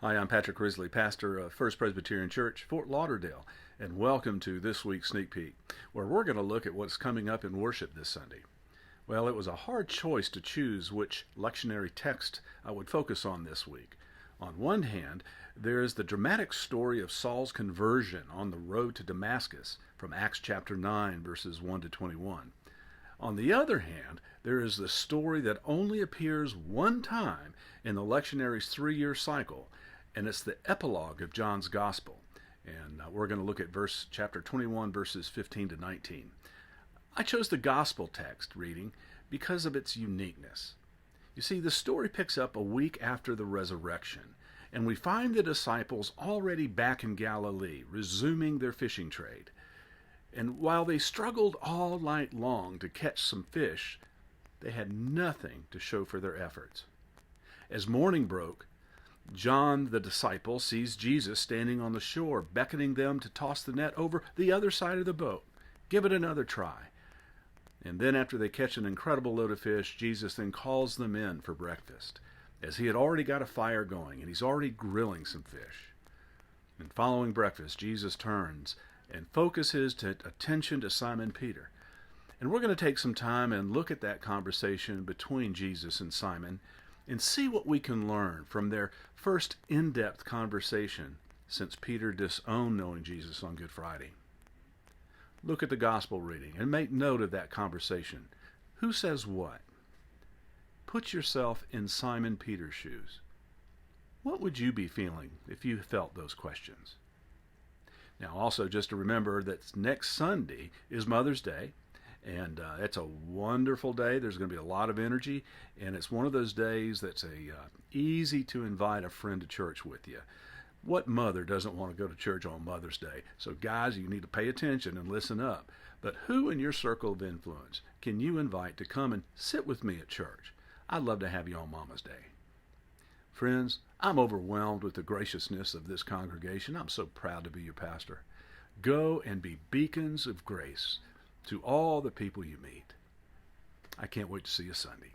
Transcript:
Hi, I'm Patrick Risley, pastor of First Presbyterian Church, Fort Lauderdale, and welcome to this week's Sneak Peek, where we're going to look at what's coming up in worship this Sunday. Well, it was a hard choice to choose which lectionary text I would focus on this week. On one hand, there is the dramatic story of Saul's conversion on the road to Damascus from Acts chapter 9, verses 1 to 21. On the other hand, there is the story that only appears one time in the lectionary's 3-year cycle, and it's the epilogue of John's Gospel. And we're going to look at chapter 21, verses 15 to 19. I chose the Gospel text reading because of its uniqueness. You see, the story picks up a week after the resurrection, and we find the disciples already back in Galilee, resuming their fishing trade. And while they struggled all night long to catch some fish, they had nothing to show for their efforts. As morning broke, John, the disciple, sees Jesus standing on the shore, beckoning them to toss the net over the other side of the boat. Give it another try. And then after they catch an incredible load of fish, Jesus then calls them in for breakfast, as he had already got a fire going and he's already grilling some fish. And following breakfast, Jesus turns and focuses attention to Simon Peter. And we're going to take some time and look at that conversation between Jesus and Simon and see what we can learn from their first in-depth conversation since Peter disowned knowing Jesus on Good Friday. Look at the gospel reading and make note of that conversation. Who says what? Put yourself in Simon Peter's shoes. What would you be feeling if you felt those questions? Now, also just to remember that next Sunday is Mother's Day, and it's a wonderful day. There's going to be a lot of energy, and it's one of those days that's easy to invite a friend to church with you. What mother doesn't want to go to church on Mother's Day? So guys, you need to pay attention and listen up. But who in your circle of influence can you invite to come and sit with me at church? I'd love to have you on Mama's Day. Friends, I'm overwhelmed with the graciousness of this congregation. I'm so proud to be your pastor. Go and be beacons of grace to all the people you meet. I can't wait to see you Sunday.